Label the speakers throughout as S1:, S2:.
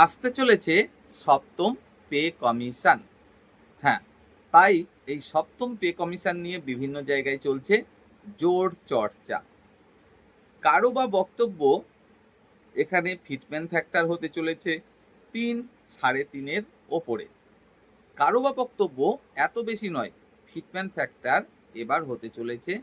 S1: আসতে চলেছে সপ্তম পে কমিশন। হ্যাঁ, তাই এই সপ্তম পে কমিশন নিয়ে বিভিন্ন জায়গায় চলছে জোর চর্চা। কারো বা বক্তব্য এখানে ফিটমেন্ট ফ্যাক্টর হতে চলেছে ৩, ৩.৫-এর ওপরে। কারো বা বক্তব্য এত বেশি নয়, ফিটমেন্ট ফ্যাক্টর এবার হতে চলেছে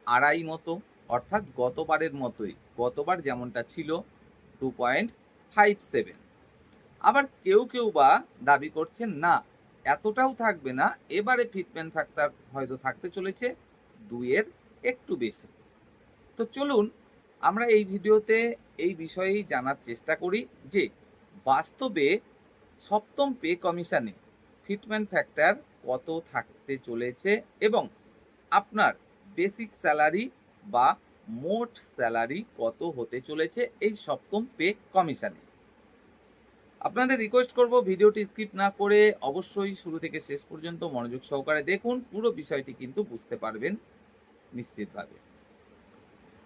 S1: ২.৫ মতো, অর্থাৎ গতবারের মতোই। গতবার যেমনটা ছিল 2.57। আবার কেউ কেউ বা দাবি করছেন না, এতটাও থাকবে না, এবারে ফিটমেন্ট ফ্যাক্টর হয়তো থাকতে চলেছে ২-এর একটু বেশি। তো চলুন আমরা এই ভিডিওতে এই বিষয়েই জানার চেষ্টা করি যে বাস্তবে সপ্তম পে কমিশনে ফিটমেন্ট ফ্যাক্টর কত থাকতে চলেছে এবং আপনার বেসিক স্যালারি বা মোট স্যালারি কত হতে চলেছে এই সপ্তম পে কমিশনে। আপনাদের রিকোয়েস্ট করব ভিডিওটি স্কিপ না করে অবশ্যই শুরু থেকে শেষ পর্যন্ত মনোযোগ সহকারে দেখুন, পুরো বিষয়টি কিন্তু বুঝতে পারবেন নিশ্চিতভাবে।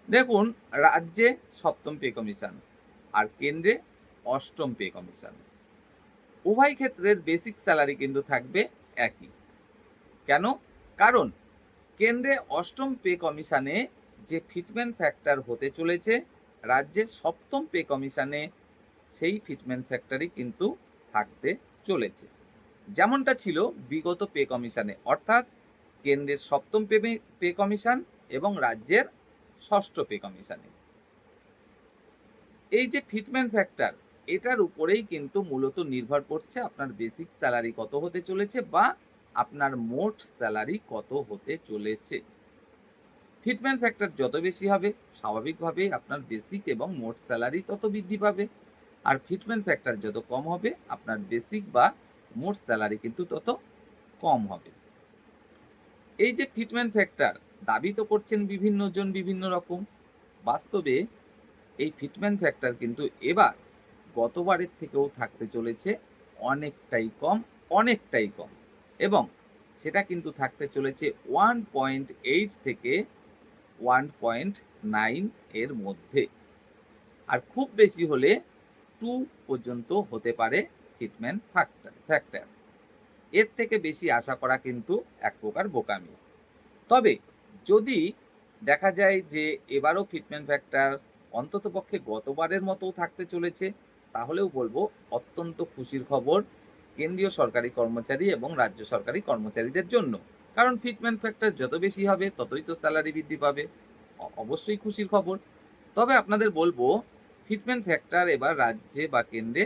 S1: দেখুন, রাজ্যে সপ্তম পে কমিশন আর কেন্দ্রে অষ্টম পে কমিশন, উভয় ক্ষেত্রের বেসিক স্যালারি কিন্তু থাকবে একই। কেন? কারণ কেন্দ্রে অষ্টম পে কমিশনে যে ফিটমেন্ট ফ্যাক্টর হতে চলেছে, রাজ্যের সপ্তম পে কমিশনে সেই ফিটমেন্ট ফ্যাক্টরই কিন্তু থাকতে চলেছে, যেমনটা ছিল বিগত পে কমিশনে, অর্থাৎ কেন্দ্রের সপ্তম পে কমিশন এবং রাজ্যের ষষ্ঠ পে কমিশনে। এই যে ফিটমেন্ট ফ্যাক্টর, এটার উপরেই কিন্তু মূলত নির্ভর করছে আপনার বেসিক স্যালারি কত হতে চলেছে বা আপনার মোট স্যালারি কত হতে চলেছে। ফিটমেন্ট ফ্যাক্টর যত বেশি হবে, স্বাভাবিকভাবেই আপনার বেসিক এবং মোট স্যালারি তত বৃদ্ধি পাবে। আর ফিটমেন্ট ফ্যাক্টর যত কম হবে, আপনার বেসিক বা মোট স্যালারি কিন্তু তত কম হবে। এই যে ফিটমেন্ট ফ্যাক্টর দাবি তো করছেন বিভিন্ন জন বিভিন্ন রকম, বাস্তবে এই ফিটমেন্ট ফ্যাক্টর কিন্তু এবার গতবারের থেকেও থাকতে চলেছে অনেকটাই কম, অনেকটাই কম, এবং সেটা কিন্তু থাকতে চলেছে 1.8 থেকে 1.9 এর মধ্যে। আর খুব বেশি হলে 2 পর্যন্ত হতে পারে ফিটমেন্ট ফ্যাক্টর। এর থেকে বেশি আশা করা কিন্তু এক প্রকার বোকামি। তবে যদি দেখা যায় যে এবারও ফিটমেন্ট ফ্যাক্টর অন্ততপক্ষে গতবারের মতো থাকতে চলেছে, তাহলেও বলবো অত্যন্ত খুশির খবর কেন্দ্রীয় সরকারি কর্মচারী এবং রাজ্য সরকারি কর্মচারীদের জন্য। কারণ ফিটমেন্ট ফ্যাক্টর যত বেশি হবে ততই তো স্যালারি বৃদ্ধি পাবে, অবশ্যই খুশির খবর। তবে আপনাদের বলবো, ফিটমেন্ট ফ্যাক্টর এবার রাজ্যে বা কেন্দ্রে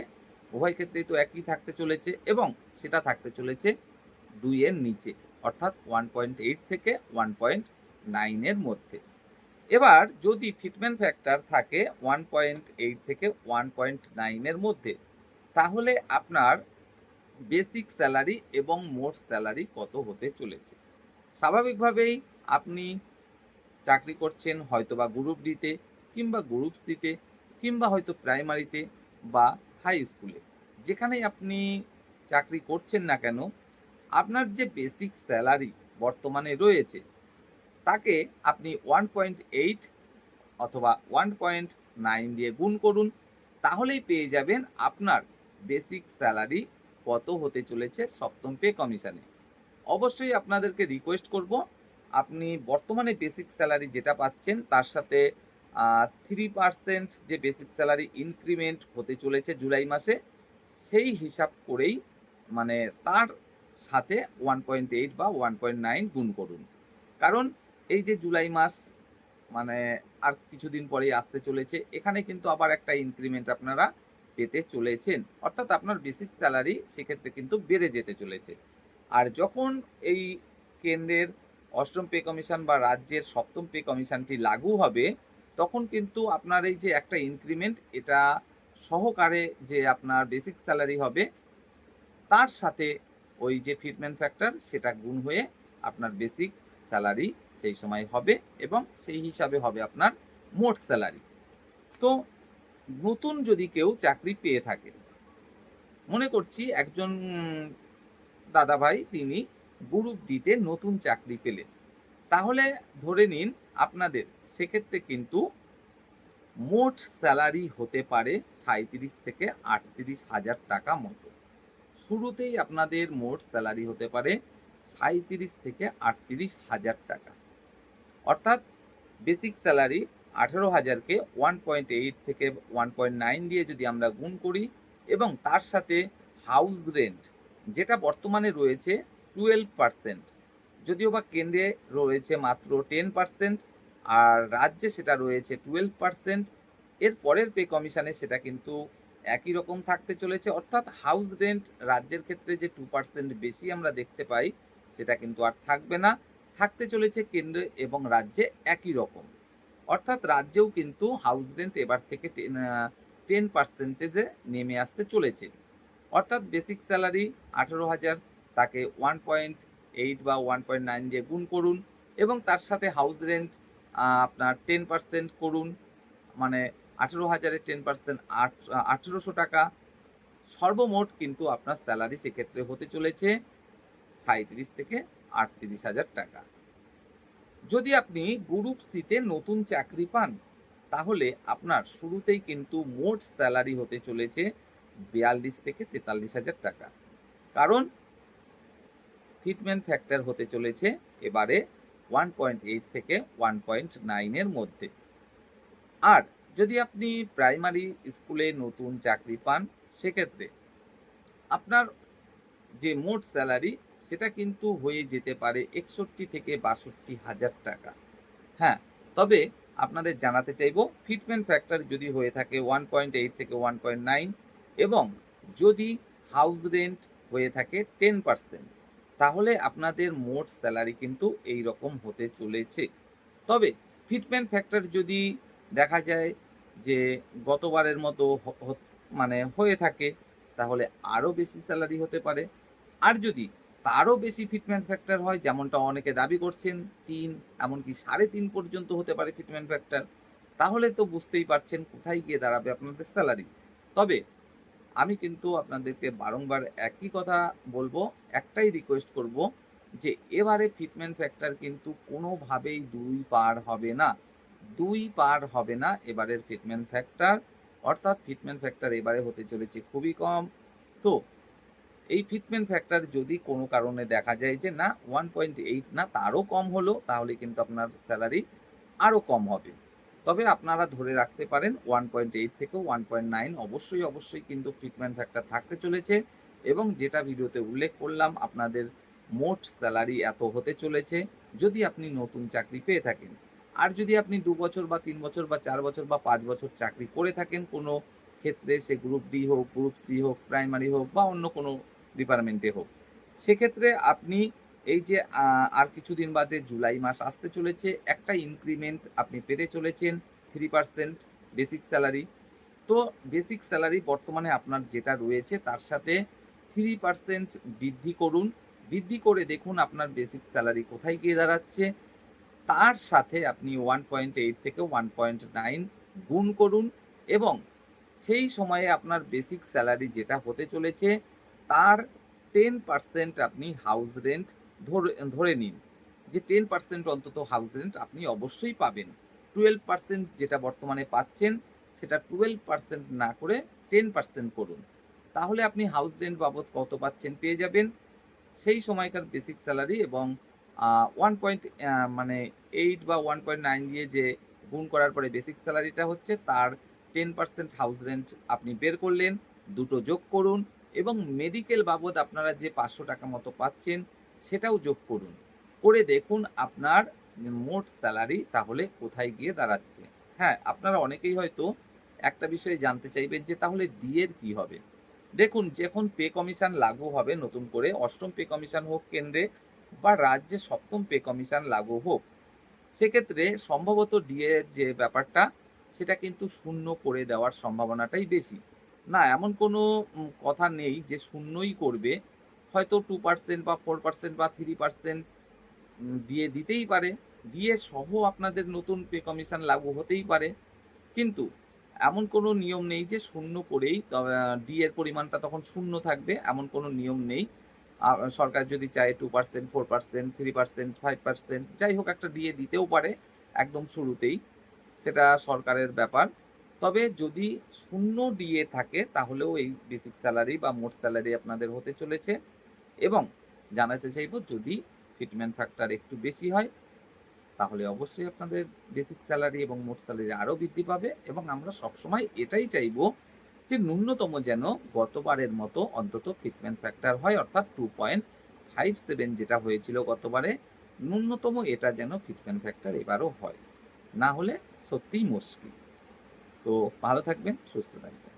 S1: উভয় ক্ষেত্রেই তো একই থাকতে চলেছে এবং সেটা থাকতে চলেছে 2-এর নিচে, অর্থাৎ 1.8 থেকে 1.9 এর মধ্যে। এবার যদি ফিটমেন্ট ফ্যাক্টর থাকে 1.8 থেকে 1.9 এর মধ্যে, তাহলে আপনার বেসিক স্যালারি এবং মোট স্যালারি কত হতে চলেছে। স্বাভাবিকভাবেই আপনি চাকরি করছেন হয়তোবা গ্রুপ ডিতে কিংবা গ্রুপ সিতে কিংবা হয়তো প্রাইমারিতে বা হাই স্কুলে, যেখানেই আপনি চাকরি করছেন না কেন, আপনার যে বেসিক স্যালারি বর্তমানে রয়েছে তাকে আপনি 1.8 অথবা 1.9 দিয়ে গুণ করুন, তাহলেই পেয়ে যাবেন আপনার বেসিক স্যালারি কত হতে চলেছে সপ্তম পে কমিশনে। অবশ্যই আপনাদেরকে রিকোয়েস্ট করব, আপনি বর্তমানে বেসিক স্যালারি যেটা পাচ্ছেন তার সাথে 3% যে বেসিক স্যালারি ইনক্রিমেন্ট হতে চলেছে জুলাই মাসে, সেই হিসাব করেই মানে তার সাথে 1.8 বা 1.9 গুণ করুন। কারণ এই যে জুলাই মাস মানে আর কিছুদিন পরেই আসতে চলেছে, এখানে কিন্তু আবার একটা ইনক্রিমেন্ট আপনারা পেতে চলেছেন, অর্থাৎ আপনার বেসিক স্যালারি সেক্ষেত্রে কিন্তু বেড়ে যেতে চলেছে। আর যখন এই কেন্দ্রের অষ্টম পে কমিশন বা রাজ্যের সপ্তম পে কমিশনটি লাগু হবে, তখন কিন্তু আপনার এই যে একটা ইনক্রিমেন্ট, এটা সহকারে যে আপনার বেসিক স্যালারি হবে তার সাথে ওই যে ফিটমেন্ট ফ্যাক্টর সেটা গুণ হয়ে আপনার বেসিক স্যালারি সেই সময় হবে এবং সেই হিসাবে হবে আপনার মোট স্যালারি। তো নতুন যদি কেউ চাকরি পেয়ে থাকে, মনে করছি একজন দাদা ভাই তিনি গ্রুপ ডিতে নতুন চাকরি পেলেন, তাহলে ধরে নিন আপনাদের সেক্ষেত্রে কিন্তু মোট স্যালারি হতে পারে ৩৭ থেকে ৩৮,০০০ টাকা মতো। শুরুতেই আপনাদের মোট স্যালারি হতে পারে ৩৭ থেকে ৩৮,০০০ টাকা। অর্থাৎ বেসিক স্যালারি ১৮,০০০-কে 1.8 থেকে 1.9 দিয়ে যদি আমরা গুণ করি এবং তার সাথে হাউস রেন্ট যেটা বর্তমানে রয়েছে 12%, যদিও বা কেন্দ্রে রয়েছে মাত্র 10% আর রাজ্যে সেটা রয়েছে 12%, এর পরের পে কমিশনে সেটা কিন্তু একই রকম থাকতে চলেছে। অর্থাৎ হাউস রেন্ট রাজ্যের ক্ষেত্রে যে 2% বেশি আমরা দেখতে পাই সেটা কিন্তু আর থাকবে না, থাকতে চলেছে কেন্দ্রে এবং রাজ্যে একই রকম। অর্থাৎ রাজ্যেও কিন্তু হাউস রেন্ট এবার থেকে 10%-এ নেমে আসতে চলেছে। অর্থাৎ বেসিক স্যালারি ১৮,০০০, তাকে 1.8 বা 1.9 দিয়ে গুণ করুন এবং তার সাথে হাউস রেন্ট আপনার 10% করুন। মানে ১৮,০০০ এর 10% ১৮০০ টাকা। সর্বমোট কিন্তু আপনার স্যালারি সেক্ষেত্রে হতে চলেছে ৩৭ থেকে ৩৮,০০০ টাকা। যদি আপনি গ্রুপ সি-তে নতুন চাকরি পান, তাহলে আপনার শুরুতেই কিন্তু মোট স্যালারি হতে চলেছে ৪২ থেকে ৪৩,০০০ টাকা। কারণ ফিটমেন্ট ফ্যাক্টর হতে চলেছে এবারে 1.8 থেকে 1.9 এর মধ্যে। আর যদি আপনি প্রাইমারি স্কুলে নতুন চাকরি পান, সেক্ষেত্রে আপনার যে মোট স্যালারি সেটা কিন্তু হয়ে যেতে পারে ৬১ থেকে ৬২,০০০ টাকা। হ্যাঁ, তবে আপনাদের জানাতে চাইবো ফিটমেন্ট ফ্যাক্টর যদি হয়ে থাকে 1.8 থেকে 1.9 এবং যদি হাউস রেন্ট হয়ে থাকে 10%, তাহলে আপনাদের মোট স্যালারি কিন্তু এই রকম হতে চলেছে। তবে ফিটমেন্ট ফ্যাক্টর যদি দেখা যায় যে গতবারের মতো মানে হয়ে থাকে, তাহলে আরও বেশি স্যালারি হতে পারে। আর যদি তারও বেশি ফিটমেন্ট ফ্যাক্টর হয়, যেমনটা অনেকে দাবি করছেন ৩, এমনকি ৩.৫ পর্যন্ত হতে পারে ফিটমেন্ট ফ্যাক্টর, তাহলে তো বুঝতেই পারছেন কোথায় গিয়ে দাঁড়াবে আপনাদের স্যালারি। তবে আমি কিন্তু আপনাদেরকে বারংবার একই কথা বলবো, একটাই রিকোয়েস্ট করব যে এবারে ফিটমেন্ট ফ্যাক্টর কিন্তু কোনোভাবেই ২ পার হবে না। ২ পার হবে না এবারের ফিটমেন্ট ফ্যাক্টর। অর্থাৎ ফিটমেন্ট ফ্যাক্টর এবারে হতে চলেছে খুবই কম। তো এই ফিটমেন্ট ফ্যাক্টর যদি কোনো কারণে দেখা যায় যে না 1.8 না তারও কম হলো, তাহলে কিন্তু আপনার স্যালারি আরও কম হবে। তবে আপনারা ধরে রাখতে পারেন 1.8 থেকে 1.9 অবশ্যই কিন্তু ট্রিটমেন্ট ফ্যাক্টর থাকতে চলেছে এবং যেটা ভিডিওতে উল্লেখ করলাম আপনাদের মোট স্যালারি এত হতে চলেছে যদি আপনি নতুন চাকরি পেয়ে থাকেন। আর যদি আপনি ২ বছর বা ৩ বছর বা ৪ বছর বা ৫ বছর চাকরি করে থাকেন কোনো ক্ষেত্রে, সে গ্রুপ ডি হোক, গ্রুপ সি হোক, প্রাইমারি হোক বা অন্য কোনো ডিপার্টমেন্টে হোক, সেক্ষেত্রে আপনি এই যে আর কিছুদিন বাদে জুলাই মাস আসতে চলেছে, একটা ইনক্রিমেন্ট আপনি পেতে চলেছেন 3% বেসিক স্যালারি। তো বেসিক স্যালারি বর্তমানে আপনার যেটা রয়েছে তার সাথে 3% বৃদ্ধি করুন। বৃদ্ধি করে দেখুন আপনার বেসিক স্যালারি কোথায় গিয়ে দাঁড়াচ্ছে। তার সাথে আপনি 1.8 থেকে 1.9 গুণ করুন এবং সেই সময়ে আপনার বেসিক স্যালারি যেটা হতে চলেছে তার 10% আপনি হাউস রেন্ট ধরে নিন যে 10% অন্তত হাউস রেন্ট আপনি অবশ্যই পাবেন। 12% যেটা বর্তমানে পাচ্ছেন সেটা 12% না করে 10% করুন। তাহলে আপনি হাউস রেন্ট বাবদ কত পাচ্ছেন পেয়ে যাবেন। সেই সময়কার বেসিক স্যালারি এবং 1 পয়েন্ট মানে 8 বা 1.9 দিয়ে যে গুণ করার পরে বেসিক স্যালারিটা হচ্ছে তার 10% হাউস রেন্ট আপনি বের করলেন, দুটো যোগ করুন এবং মেডিকেল বাবদ আপনারা যে ৫০০ টাকা মতো পাচ্ছেন সেটাও যোগ করুন। করে দেখুন আপনার মোট স্যালারি তাহলে কোথায় গিয়ে দাঁড়াচ্ছে। হ্যাঁ, আপনারা অনেকেই হয়তো একটা বিষয় জানতে চাইবেন যে তাহলে ডি এর কি হবে? দেখুন, যখন পে কমিশন লাগু হবে নতুন করে ৮ম পে কমিশন হোক কেন্দ্রে বা রাজ্যে ৭ম পে কমিশন লাগু হোক, সেক্ষেত্রে সম্ভবত ডিএ এর যে ব্যাপারটা সেটা কিন্তু শূন্য করে দেওয়ার সম্ভাবনাটাই বেশি। না, এমন কোনো কথা নেই যে শূন্যই করবে। হয়তো 2% বা 4% বা 3% ডিএ দিতেই পারে। ডিএ সহ আপনাদের নতুন পে কমিশন লাগু হতেই পারে। কিন্তু এমন কোনো নিয়ম নেই যে শূন্য করেই ডি এর পরিমাণটা তখন শূন্য থাকবে, এমন কোনো নিয়ম নেই। আ সরকার যদি চায় 2%, 4%, 3%, 5% যাই হোক একটা ডিএ দিতেও পারে একদম শুরুতেই। সেটা সরকারের ব্যাপার। তবে যদি শূন্য ডিএ থাকে তাহলেও এই বেসিক স্যালারি বা মোট স্যালারি আপনাদের হতে চলেছে। এবং জানাতে চাইবো যদি ফিটমেন্ট ফ্যাক্টর একটু বেশি হয় তাহলে অবশ্যই আপনাদের বেসিক স্যালারি এবং মোট স্যালারি আরো বৃদ্ধি পাবে, এবং আমরা সবসময় এটাই চাইবো যে ন্যূনতম যেন গতবারের মতো অন্তত ফিটমেন্ট ফ্যাক্টর হয়, অর্থাৎ 2.57 যেটা হয়েছিল গতবারে, ন্যূনতম এটা যেন ফিটমেন্ট ফ্যাক্টর এবারও হয়। না হলে সত্যিই মুশকিল। তো ভালো থাকবেন, সুস্থ থাকবেন।